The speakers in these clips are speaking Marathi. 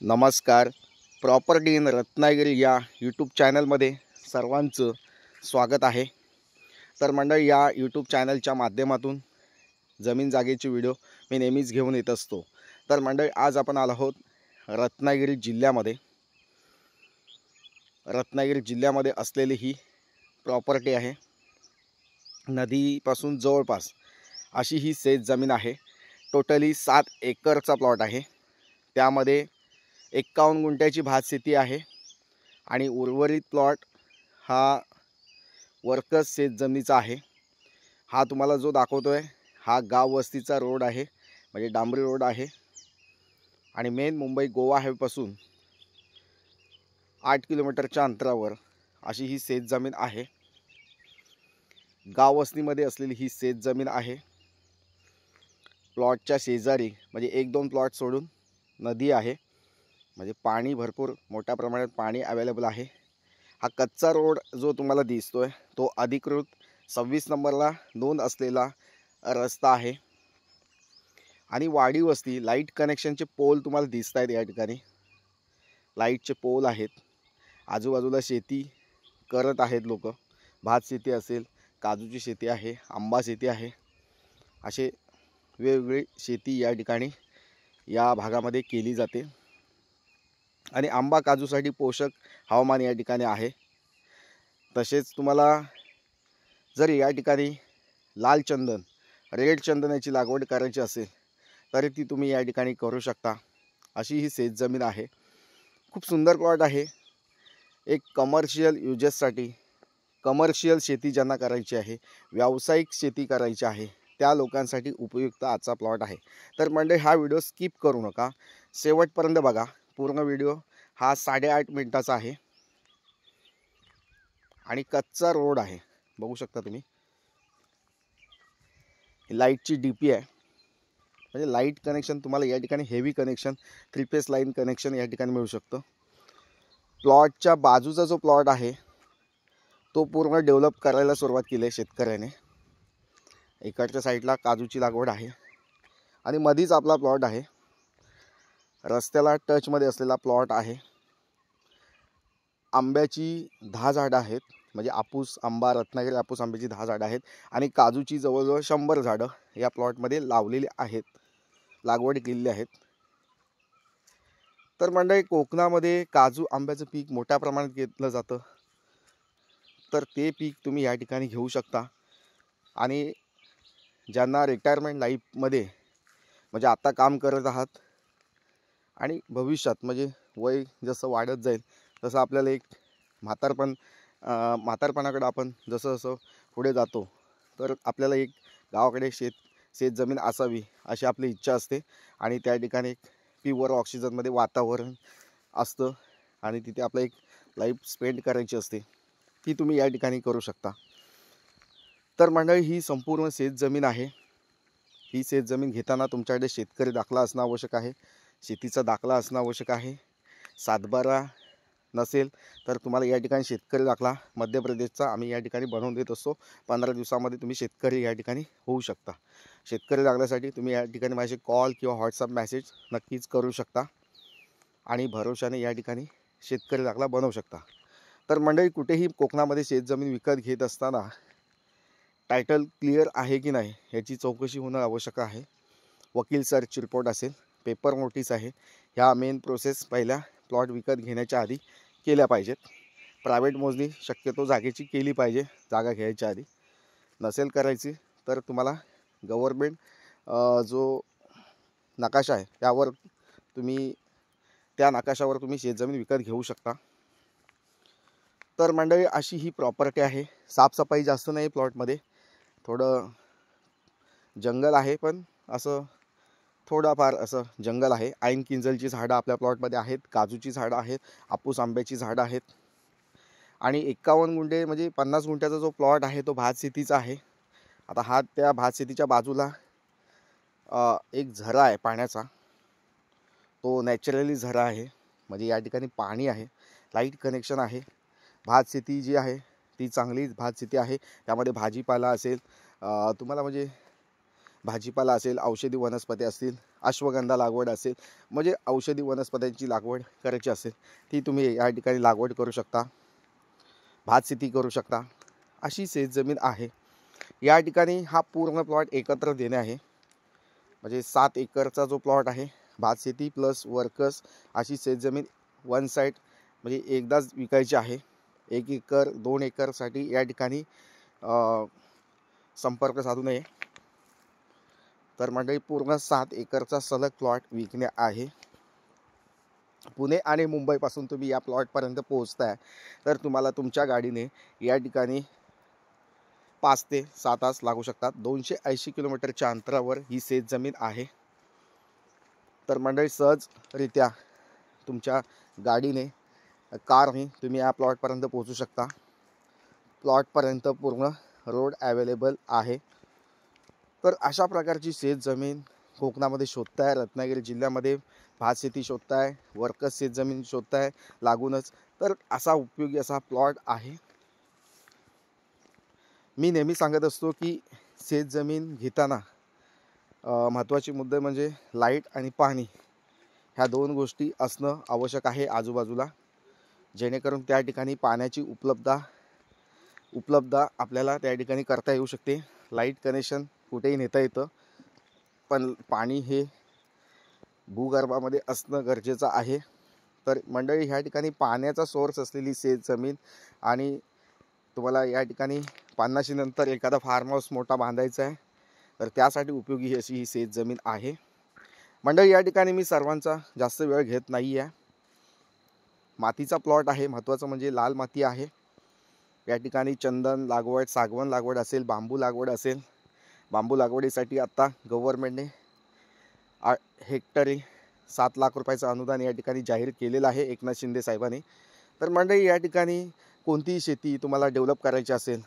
नमस्कार. प्रॉपर्टी इन रत्नागिरी या यूट्यूब चॅनलमध्ये सर्वांचं स्वागत आहे. तर मंडळी, या यूट्यूब चॅनलच्या माध्यमातून जमीन जागेचे व्हिडिओ मी नेहमीच घेऊन येत असतो. तर मंडळी, आज आपण आलो आहोत रत्नागिरी जिल्ह्यामध्ये असलेली ही प्रॉपर्टी आहे. नदीपासून जवळपास अशी ही शेत जमीन आहे. टोटली 7 एकरचा प्लॉट आहे. त्यामध्ये 51 गुंठ्याची भातशेती आहे आणि उर्वरित प्लॉट हा वर्कर्स शेत जमिनीचा आहे. हा तुम्हाला जो दाखवतोय हा गाव वस्तीचा रोड आहे, म्हणजे डांबरी रोड आहे आणि मेन मुंबई गोवा हायवेपासून 8 किलोमीटरच्या अंतरावर अशी ही शेत जमीन आहे. गाव वस्तीमध्ये असलेली ही शेत जमीन आहे. प्लॉटच्या शेजारी म्हणजे 1-2 प्लॉट सोडून नदी आहे, म्हणजे पाणी भरपूर मोठ्या प्रमाणात पाणी अवेलेबल आहे. हा कच्चा रोड जो तुम्हाला दिसतोय तो अधिकृत 26 नंबरला नोंद असलेला रस्ता आहे. आणि वाडी वस्ती लाईट कनेक्शनचे पोल तुम्हाला दिसत आहेत. या ठिकाणी लाईटचे पोल आहेत. आजूबाजूला शेती करत आहेत लोक. भात शेती असेल, काजूची शेती आहे, आंबा शेती आहे, असे वेगवेगळी शेती या ठिकाणी या भागामध्ये केली जाते. आणि आंबा काजूसाठी पोषक हवामान या ठिकाणी आहे. तसेच तुम्हाला जर या ठिकाणी लाल चंदन, रेड चंदनाची लागवड करायची असेल तरी ती तुम्ही या ठिकाणी करू शकता. अशी ही शेत जमीन आहे. खूप सुंदर प्लॉट आहे. एक कमर्शियल युजेससाठी, कमर्शियल शेती ज्यांना करायची आहे, व्यावसायिक शेती करायची आहे, त्या लोकांसाठी उपयुक्त आजचा प्लॉट आहे. तर म्हणजे हा व्हिडिओ स्किप करू नका, शेवटपर्यंत बघा. पूर्ण व्हिडिओ हा 8.5 मिनिटाचा आहे आणि कच्चा रोड आहे. बघू शकता तुम्ही. लाईटची डीपी आहे, म्हणजे लाईट कनेक्शन तुम्हाला या ठिकाणी heavy connection, 3 face line connection या ठिकाणी मिळू शकतं. प्लॉटच्या बाजूचा जो प्लॉट आहे तो पूर्ण डेव्हलप करायला सुरुवात केली आहे शेतकऱ्याने. इकडच्या साईडला काजूची लागवड आहे आणि मधीच आपला प्लॉट आहे. रस्त्याला टचमध्ये असलेला प्लॉट आहे. आंब्याची 10 झाडं आहेत, म्हणजे आपूस आंबा, रत्नागिरी आपूस आंब्याची 10 झाडं आहेत आणि काजूची जवळजवळ 100 झाडं या प्लॉटमध्ये लावलेली आहेत, लागवड केलेली आहेत. तर मंडळी, कोकणामध्ये काजू आंब्याचं पीक मोठ्या प्रमाणात घेतलं जातं. तर ते पीक तुम्ही या ठिकाणी घेऊ शकता. आणि ज्यांना रिटायरमेंट लाईफमध्ये, म्हणजे आता काम करत आहात आणि भविष्यात म्हणजे वय जसं वाढत जाईल तसं आपल्याला एक म्हातारपणाकडे आपण जसं जसं पुढे जातो तर आपल्याला एक गावाकडे शेत जमीन असावी अशी आपली इच्छा असते. आणि त्या ठिकाणी एक प्युअर ऑक्सिजनमध्ये वातावरण असतं आणि तिथे आपलं एक लाईफ स्पेंड करायची असते. ती तुम्ही या ठिकाणी करू शकता. तर मंडळी, ही संपूर्ण शेत जमीन आहे. ही शेत जमीन घेताना तुमच्याकडे शेतकरी दाखला असणं आवश्यक आहे, शेतीचा दाखला असणं आवश्यक आहे. 7/12 नसेल तर तुम्हाला या ठिकाणी शेतकरी दाखला मध्य प्रदेशचा आम्ही या ठिकाणी बनवून देत असतो. 15 दिवसामध्ये तुम्ही शेतकरी या ठिकाणी होऊ शकता. शेतकरी दाखल्यासाठी तुम्ही या ठिकाणी माझे कॉल किंवा व्हॉट्सअप मेसेज नक्कीच करू शकता आणि भरोशाने या ठिकाणी शेतकरी दाखला बनवू शकता. तर मंडळी, कुठेही कोकणामध्ये शेतजमीन विकत घेत असताना टायटल क्लिअर आहे की नाही याची चौकशी होणं आवश्यक आहे. वकील सर्च रिपोर्ट असेल, पेपर नोटीस आहे, ह्या मेन प्रोसेस पहिल्या प्लॉट विकत घेण्याच्या आधी केल्या पाहिजेत. प्रायव्हेट मोजणी शक्यतो जागेची केली पाहिजे जागा घ्यायच्या आधी. नसेल करायची तर तुम्हाला गव्हर्मेंट जो नकाशा आहे त्या नकाशावर तुम्ही शेतजमीन विकत घेऊ शकता. तर मंडळी, अशी ही प्रॉपर्टी आहे. साफसफाई जास्त नाही प्लॉटमध्ये, थोडं जंगल आहे, पण असं थोडाफार असं जंगल आहे. ऐन किंजलची झाडं आपल्या प्लॉटमध्ये आहेत, काजूची झाडं आहेत, आपूस आंब्याची झाडं आहेत. आणि 51 गुंठे म्हणजे 50 गुंठ्याचा जो प्लॉट आहे तो भातशेतीचा आहे. आता हा त्या भातशेतीच्या बाजूला एक झरा आहे पाण्याचा, तो नॅचरली झरा आहे, म्हणजे या ठिकाणी पाणी आहे, लाईट कनेक्शन आहे. भातशेती जी आहे ती चांगली भातशेती आहे. त्यामध्ये भाजीपाला असेल, तुम्हाला म्हणजे भाजीपाला असेल, औषधी वनस्पती असतील, अश्वगंधा लागवड असेल, म्हणजे औषधी वनस्पत्यांची लागवड करायची असेल ती तुम्ही या ठिकाणी लागवड करू शकता. भात शेती करू शकता, अशी शेतजमीन आहे. या ठिकाणी हा पूर्ण प्लॉट एकत्र देणे आहे, म्हणजे 7 एकरचा जो प्लॉट आहे, भात शेती प्लस वर्कर्स अशी शेतजमीन वन साईड म्हणजे एकदाच विकायची आहे. 1 एकर 2 एकरसाठी या ठिकाणी संपर्क साधू नये. तर मंडळी पूर्ण 7 एकरचा सलग प्लॉट विकणे आहे. पुणे आणि मुंबईपासून तुम्ही या प्लॉटपर्यंत पोहोचताय तर तुम्हाला तुमच्या गाडीने या ठिकाणी 5 ते 6 तास लागू शकतात. 280 किलोमीटरच्या अंतरावर ही शेतजमीन आहे. तर मंडळी सहजरित्या तुमच्या गाडीने कारने तुम्ही या प्लॉटपर्यंत पोहोचू शकता. प्लॉटपर्यंत पूर्ण रोड अवेलेबल आहे. तर अशा प्रकारची शेतजमीन कोकणामध्ये शोधताय, रत्नागिरी जिल्ह्यामध्ये भात शेती शोधताय, वर्कर्स शेतजमीन शोधताय लागूनच, तर असा उपयोगी असा प्लॉट आहे. मी नेहमी सांगत असतो की शेतजमीन घेताना महत्त्वाचे मुद्दे म्हणजे लाईट आणि पाणी ह्या 2 गोष्टी असणं आवश्यक आहे आजूबाजूला, जेणेकरून त्या ठिकाणी पाण्याची उपलब्धता आपल्याला त्या ठिकाणी करता येऊ शकते. लाईट कनेक्शन कुठेही नेता येतं, पण पाणी हे भूगर्भामध्ये असणं गरजेचं आहे. तर मंडळी ह्या ठिकाणी पाण्याचा सोर्स असलेली शेतजमीन आणि तुम्हाला या ठिकाणी 50 नंतर एखादा फार्म हाऊस मोठा बांधायचा आहे तर त्यासाठी उपयोगी अशी ही शेतजमीन आहे. मंडळी या ठिकाणी मी सर्वांचा जास्त वेळ घेत नाही आहे. मातीचा प्लॉट आहे, महत्त्वाचं म्हणजे लाल माती आहे. या ठिकाणी चंदन लागवड, सागवण लागवड असेल, बांबू लागवड असेल. बांबू लागवडीसाठी आत्ता गव्हर्नमेंटने हेक्टरी 7 लाख रुपयाचं अनुदान या ठिकाणी जाहीर केलेलं आहे एकनाथ शिंदे साहेबांनी. तर मंडळी या ठिकाणी कोणतीही शेती तुम्हाला डेव्हलप करायची असेल,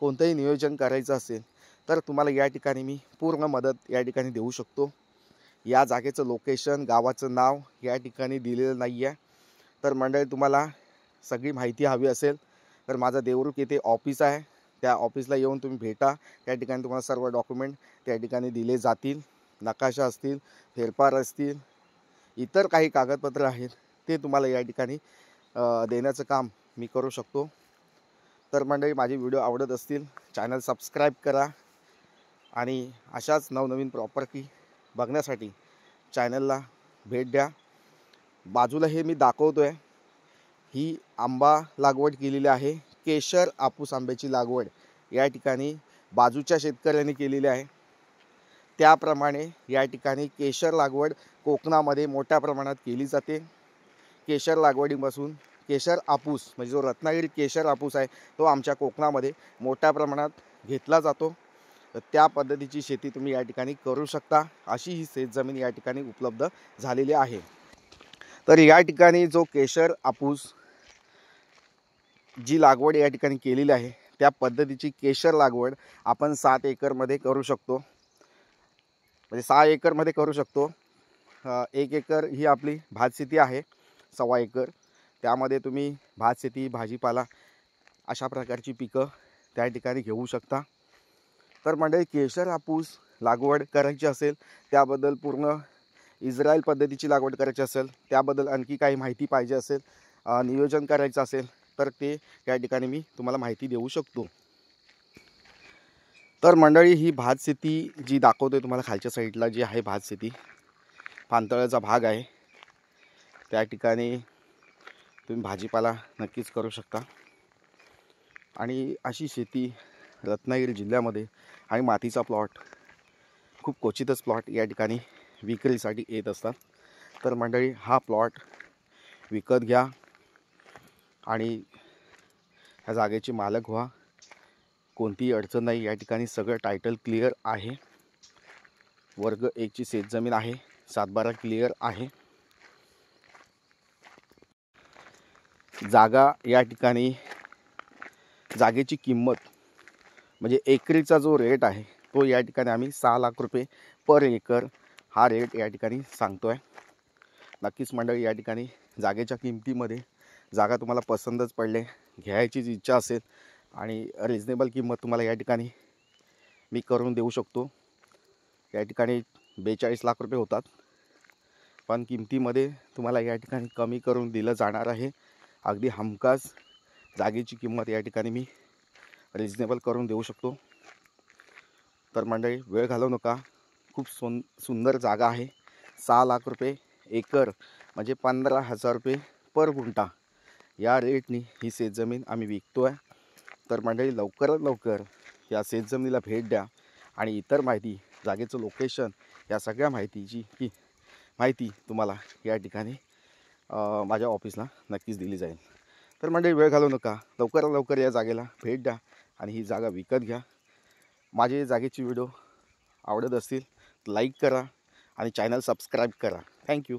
कोणतंही नियोजन करायचं असेल तर तुम्हाला या ठिकाणी मी पूर्ण मदत या ठिकाणी देऊ शकतो. या जागेचं लोकेशन, गावाचं नाव या ठिकाणी दिलेलं नाही आहे. तर मंडळी तुम्हाला सगळी माहिती हवी असेल तर माझं देवरुख येथे ऑफिस आहे, त्या ऑफिसला येऊन तुम्ही भेटा. त्या ठिकाणी तुम्हाला सर्व डॉक्युमेंट त्या ठिकाणी दिले जातील. नकाशा असतील, फेरफार असतील, इतर काही कागदपत्र आहेत ते तुम्हाला या ठिकाणी देण्याचं काम मी करू शकतो. तर मंडळी माझे व्हिडिओ आवडत असतील चॅनल सबस्क्राईब करा आणि अशाच नवनवीन प्रॉपर्टी बघण्यासाठी चॅनलला भेट द्या. बाजूला हे मी दाखवतो आहे, ही आंबा लागवड केलेली आहे. केशर आपूस आंब्याची लागवड या ठिकाणी बाजूच्या शेतकऱ्यांनी केलेली आहे. त्याप्रमाणे या ठिकाणी केशर लागवड कोकणामध्ये मोठ्या प्रमाणात केली जाते. केशर लागवडीपासून केशर आपूस म्हणजे जो रत्नागिरी केशर आपूस आहे तो आमच्या कोकणामध्ये मोठ्या प्रमाणात घेतला जातो. तर त्या पद्धतीची शेती तुम्ही या ठिकाणी करू शकता. अशी ही शेतजमीन या ठिकाणी उपलब्ध झालेली आहे. तर या ठिकाणी जो केशर आपूस जी लागवड या ठिकाणी केलेली आहे त्या पद्धतीची केशर लागवड आपण 7 एकरमध्ये करू शकतो, म्हणजे 6 एकरमध्ये करू शकतो. 1 एकर ही आपली भात शेती आहे, 1.25 एकर त्यामध्ये तुम्ही भात शेती, भाजीपाला अशा प्रकारची पिकं त्या ठिकाणी घेऊ शकता. तर मंडळी केशर आपूस लागवड करायची असेल, त्याबद्दल पूर्ण इस्रायल पद्धतीची लागवड करायची असेल, त्याबद्दल आणखी काही माहिती पाहिजे असेल, नियोजन करायचं असेल तर ते या ठिकाणी मी तुम्हाला माहिती देऊ शकतो. तर मंडळी ही भात शेती जी दाखवतोय तुम्हाला खालच्या साईडला जी आहे भात शेती, पानतळ्याचा भाग आहे, त्या ठिकाणी तुम्ही भाजीपाला नक्कीच करू शकता. आणि अशी शेती रत्नागिरी जिल्ह्यामध्ये आणि मातीचा प्लॉट खूप क्वचितच प्लॉट या ठिकाणी विक्रीसाठी येत असतात. तर मंडळी हा प्लॉट विकत घ्या आणि ह्या जागेचे मालक व्हा. कोणतीही अडचण नाही, या ठिकाणी सगळं टायटल क्लिअर आहे. वर्ग 1ची शेतजमीन आहे, 7/12 क्लिअर आहे. जागा या ठिकाणी जागेची किंमत म्हणजे एकरीचा जो रेट आहे तो या ठिकाणी आम्ही 6 लाख रुपये पर एकर हा रेट या ठिकाणी सांगतो आहे. नक्कीच मंडळी या ठिकाणी जागेच्या किमतीमध्ये जागा तुम्हाला पसंतच पडले, घ्यायचीच इच्छा असेल आणि रिजनेबल किंमत तुम्हाला या ठिकाणी मी करून देऊ शकतो. या ठिकाणी 42 लाख रुपये होतात, पण किमतीमध्ये तुम्हाला या ठिकाणी कमी करून दिलं जाणार आहे. अगदी हमखास जागेची किंमत या ठिकाणी मी रिजनेबल करून देऊ शकतो. तर मंडळी, वेळ घालवू नका. खूप सुंदर जागा आहे. 6 लाख रुपये एकर म्हणजे 15,000 रुपये पर गुंठा या रेटनी ही शेतजमीन आम्ही विकतो आहे. तर मंडळी, लवकरात लवकर या शेतजमिनीला भेट द्या आणि इतर माहिती, जागेचं लोकेशन, या सगळ्या माहिती तुम्हाला या ठिकाणी माझ्या ऑफिसला नक्कीच दिली जाईल. तर मंडळी, वेळ घालवू नका, लवकरात लवकर या जागेला भेट द्या आणि ही जागा विकत घ्या. माझे जागेची व्हिडिओ आवडत असतील लाईक करा आणि चॅनल सबस्क्राईब करा. थँक्यू.